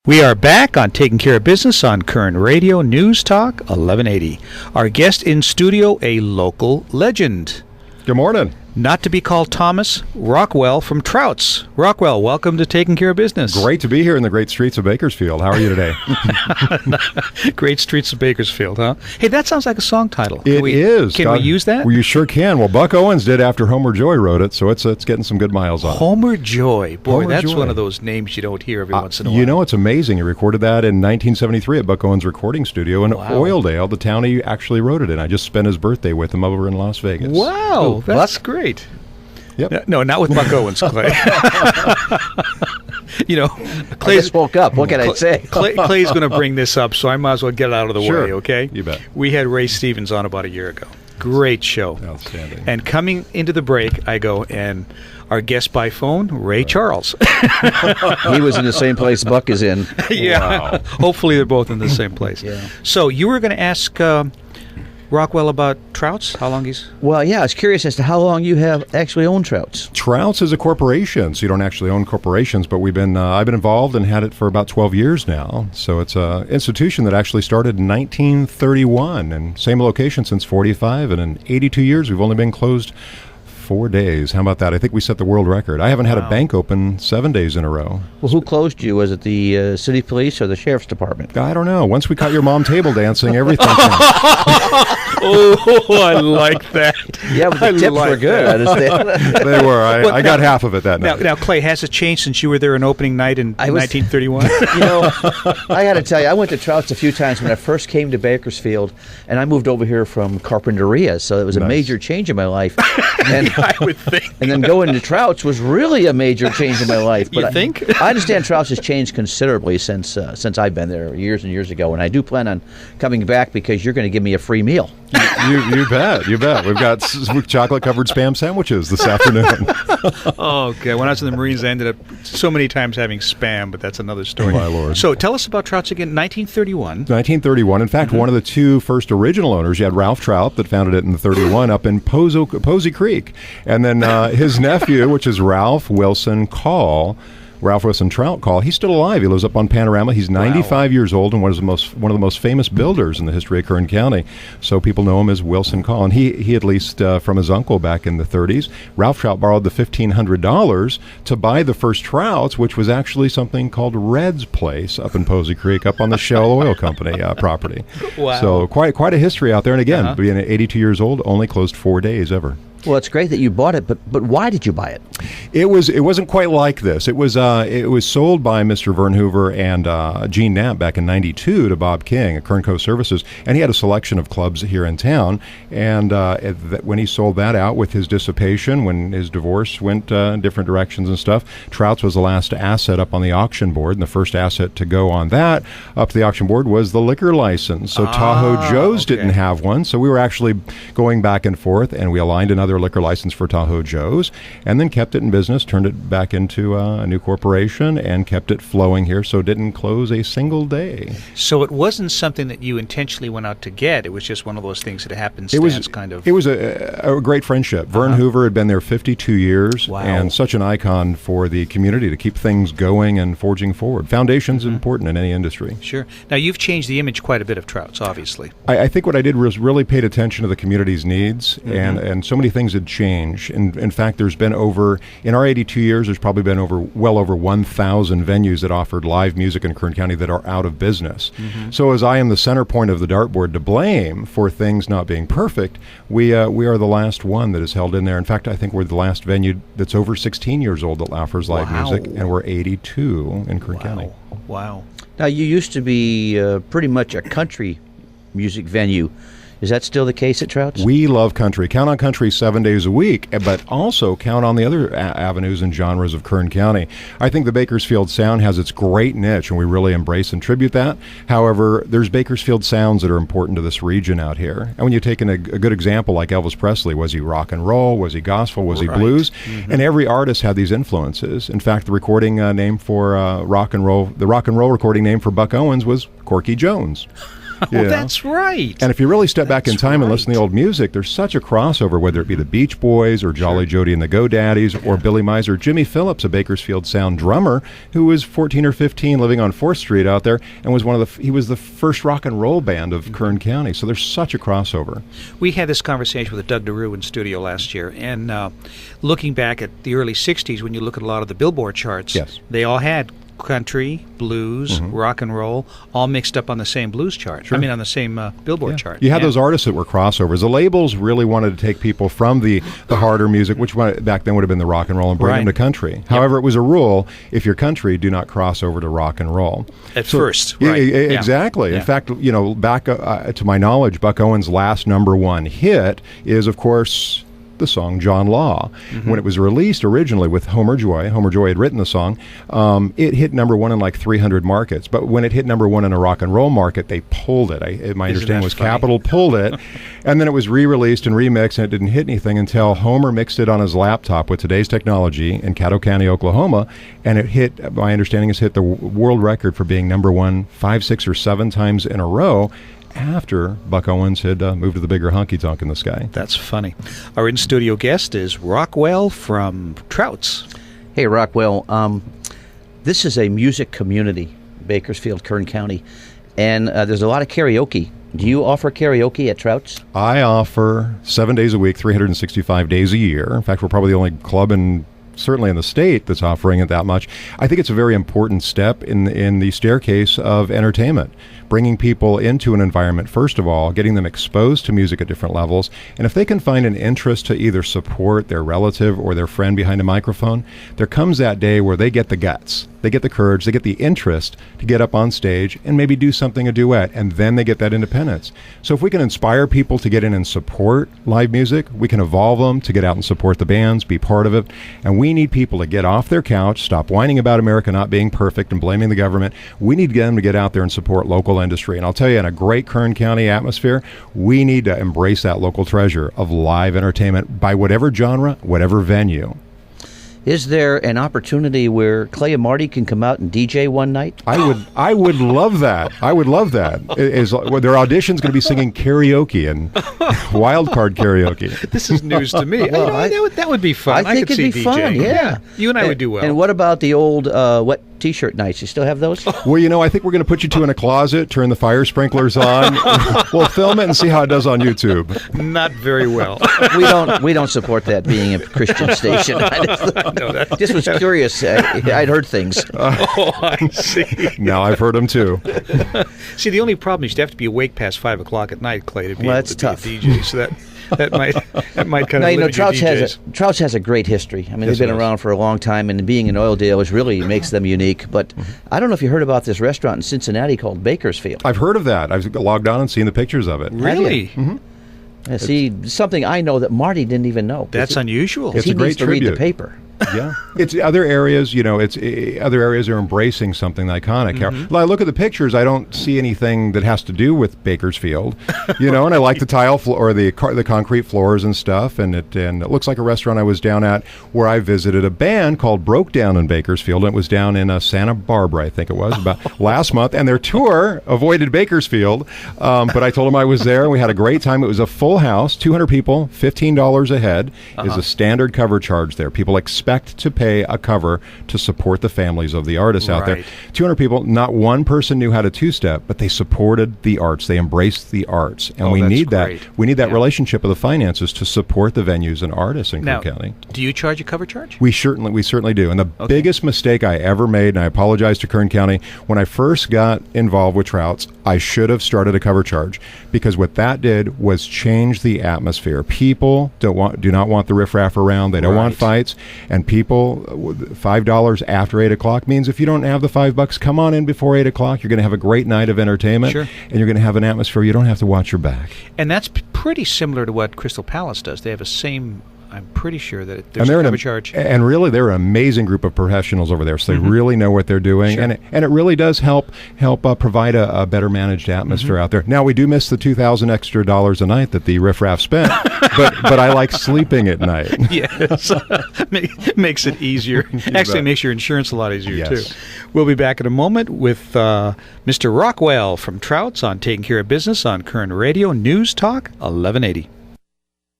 We are back on Taking Care of Business on Koerner Radio News Talk 1180. Our guest in studio, a local legend. Good morning. Not to be called Thomas, Rockwell from Trouts. Rockwell, welcome to Taking Care of Business. Great to be here in the great streets of Bakersfield. How are you today? Great streets of Bakersfield, huh? Hey, that sounds like a song title. It is. Can we use that? Well, you sure can. Well, Buck Owens did after Homer Joy wrote it, so it's getting some good miles on it. Homer Joy. Boy, Homer that's Joy. one of those names you don't hear every once in a while. You know, it's amazing. He recorded that in 1973 at Buck Owens Recording Studio in Oildale, the town he actually wrote it in. I just spent his birthday with him over in Las Vegas. Wow, that's great. Yep. No, not with Buck Owens, Clay. You know, I just woke up. What can I say? Clay's going to bring this up, so I might as well get it out of the way, okay? You bet. We had Ray Stevens on about a year ago. Great show. Outstanding. And coming into the break, I go, and our guest by phone, Ray Charles. He was in the same place Buck is in. Yeah. Wow. Hopefully they're both in the same place. Yeah. So you were going to ask Rockwell about Trouts? How long he's... Well, yeah, I was curious as to how long you have actually owned Trouts. Trouts is a corporation, so you don't actually own corporations, but I've been involved and had it for about 12 years now. So it's an institution that actually started in 1931, and same location since 45, and in 82 years we've only been closed 4 days. How about that? I think we set the world record. I haven't had a bank open 7 days in a row. Well, who closed you? Was it the city police or the sheriff's department? I don't know. Once we caught your mom table dancing, everything Oh, I like that. Yeah, but the tips were good. I understand. They were. I got half of it that night. Now, Clay, has it changed since you were there on opening night in 1931? You know, I got to tell you, I went to Trouts a few times when I first came to Bakersfield, and I moved over here from Carpinteria, so it was a major change in my life. And I would think. And then going to Trouts was really a major change in my life. But You think? I understand Trouts has changed considerably since I've been there years and years ago, and I do plan on coming back because you're going to give me a free meal. You bet. You bet. We've got chocolate-covered Spam sandwiches this afternoon. Oh, okay. When I was in the Marines, I ended up so many times having Spam, but that's another story. Oh, my Lord. So tell us about Trouts again. 1931. 1931. In fact, one of the two first original owners, you had Ralph Trout that founded it in 31 up in Posey Creek. And then his nephew, which is Ralph Wilson Trout Call. He's still alive. He lives up on Panorama. He's 95 years old and one of the most famous builders in the history of Kern County. So people know him as Wilson Call. And he at least from his uncle back in the 30s, Ralph Trout borrowed the $1,500 to buy the first Trouts, which was actually something called Red's Place up in Posey Creek, up on the Shell Oil Company property. Wow. So quite a history out there. And again, being 82 years old, only closed 4 days ever. Well, it's great that you bought it, but why did you buy it? It wasn't quite like this. It was sold by Mr. Vern Hoover and Gene Knapp back in '92 to Bob King at Kern Co. Services, and he had a selection of clubs here in town. And when he sold that out with his dissipation, when his divorce went different directions and stuff, Trouts was the last asset up on the auction board, and the first asset to go on that up to the auction board was the liquor license. So Tahoe Joe's didn't have one, so we were actually going back and forth, and we aligned another liquor license for Tahoe Joe's, and then kept it in business, turned it back into a new corporation, and kept it flowing here, so it didn't close a single day. So it wasn't something that you intentionally went out to get. It was just one of those things that happened. It was a great friendship. Vern Hoover had been there 52 years, and such an icon for the community to keep things going and forging forward. Foundation's important in any industry. Sure. Now, you've changed the image quite a bit of Trouts, obviously. I think what I did was really paid attention to the community's needs, and so many things had changed. In fact, there's been in our 82 years, there's probably been well over 1,000 venues that offered live music in Kern County that are out of business. So as I am the center point of the dartboard to blame for things not being perfect, we are the last one that is held in there. In fact, I think we're the last venue that's over 16 years old that offers live music, and we're 82 in Kern County. Wow. Now, you used to be pretty much a country music venue. Is that still the case at Trouts? We love country. Count on country 7 days a week, but also count on the other avenues and genres of Kern County. I think the Bakersfield sound has its great niche, and we really embrace and tribute that. However, there's Bakersfield sounds that are important to this region out here. And when you take a good example like Elvis Presley, was he rock and roll? Was he gospel? Was he blues? And every artist had these influences. In fact, the recording name for rock and roll recording name for Buck Owens was Corky Jones. Oh, that's right. And if you really step back in That's time and right. listen to the old music, there's such a crossover, whether it be the Beach Boys or Jolly Jody and the GoDaddies or Billy Mizer. Jimmy Phillips, a Bakersfield Sound drummer who was 14 or 15 living on 4th Street out there and was he was the first rock and roll band of Kern County. So there's such a crossover. We had this conversation with Doug DeRue in studio last year, and looking back at the early 60s, when you look at a lot of the Billboard charts, Yes. they all had country, blues, rock and roll, all mixed up on the same blues chart. I mean, on the same Billboard chart. You had those artists that were crossovers. The labels really wanted to take people from the harder music, which back then would have been the rock and roll, and bring them to country. However, it was a rule, if you're country, do not cross over to rock and roll. At first, Yeah, right. exactly. Yeah. In fact, back to my knowledge, Buck Owens' last #1 hit is, of course, the song John Law. When it was released originally with Homer Joy had written the song, it hit #1 in like 300 markets. But when it hit #1 in a rock and roll market, they pulled it. My understanding was funny? Capitol pulled it, and then it was re-released and remixed, and it didn't hit anything until Homer mixed it on his laptop with today's technology in Caddo County, Oklahoma, and it hit, my understanding is, hit the world record for being #1 5, 6, or 7 times in a row, after Buck Owens had moved to the bigger honky-tonk in the sky. That's funny. Our in-studio guest is Rockwell from Trouts. Hey, Rockwell. This is a music community, Bakersfield, Kern County, and there's a lot of karaoke. Do you offer karaoke at Trouts? I offer 7 days a week, 365 days a year. In fact, we're probably the only club certainly in the state that's offering it that much. I think it's a very important step in the staircase of entertainment, bringing people into an environment, first of all, getting them exposed to music at different levels, and if they can find an interest to either support their relative or their friend behind a microphone, there comes that day where they get the guts, they get the courage, they get the interest to get up on stage and maybe do something, a duet, and then they get that independence. So if we can inspire people to get in and support live music, we can evolve them to get out and support the bands, be part of it, and we need people to get off their couch, stop whining about America not being perfect and blaming the government. We need them to get out there and support local industry. And I'll tell you, in a great Kern County atmosphere, we need to embrace that local treasure of live entertainment by whatever genre, whatever venue. Is there an opportunity where Clay and Marty can come out and DJ one night? I would love that. I would love that. Their audition's going to be singing karaoke and wild card karaoke. This is news to me. Well, that would be fun. I think could it'd see be DJing. fun, yeah. You and I would do well. And what about the old wet T-shirt nights? You still have those? Well, I think we're going to put you two in a closet, turn the fire sprinklers on. We'll film it and see how it does on YouTube. Not very well. We don't support that being a Christian station. No, Just was curious. I'd heard things. Oh, I see. Now I've heard them too. See, the only problem is you'd have to be awake past 5 o'clock at night, Clay, to be Well, able that's to tough. be a DJ. So that might kind Now, of limit your DJs. Trouts has a great history. I mean, Yes, they've been it does. around for a long time, and being in Oildale really makes them unique. But I don't know if you heard about this restaurant in Cincinnati called Bakersfield. I've heard of that. I've logged on and seen the pictures of it. Really? See, something I know that Marty didn't even know. That's unusual. It's He a great needs to read the tribute. paper. Yeah, it's other areas. Other areas are embracing something iconic. When I look at the pictures, I don't see anything that has to do with Bakersfield. And I like the tile floor or the concrete floors and stuff. And it looks like a restaurant I was down at where I visited a band called Broke Down in Bakersfield. And it was down in Santa Barbara, I think it was, about last month. And their tour avoided Bakersfield, but I told them I was there, and we had a great time. It was a full house, 200 people, $15 a head is a standard cover charge there. People expect to pay a cover to support the families of the artists out there. Right. 200 people, not one person knew how to two-step, but they supported the arts. They embraced the arts. And we that's need that. great. We need that Yeah. relationship of the finances to support the venues and artists in Now, Kern County. do you charge a cover charge? We certainly do. And the biggest mistake I ever made, and I apologize to Kern County, when I first got involved with Trouts, I should have started a cover charge, because what that did was change the atmosphere. People do not want the riffraff around. They don't want Right. fights. And people, $5 after 8 o'clock means if you don't have the $5, come on in before 8 o'clock. You're going to have a great night of entertainment, Sure. and you're going to have an atmosphere you don't have to watch your back. And that's pretty similar to what Crystal Palace does. They have a same I'm pretty sure that there's a cover charge. And really, they're an amazing group of professionals over there. So they really know what they're doing, and it really does help provide a better managed atmosphere out there. Now, we do miss the $2,000 extra a night that the riffraff spent, but I like sleeping at night. Yes, makes it easier. Actually, it makes your insurance a lot easier too. We'll be back in a moment with Mr. Rockwell from Trouts on Taking Care of Business on Koerner Radio News Talk 1180.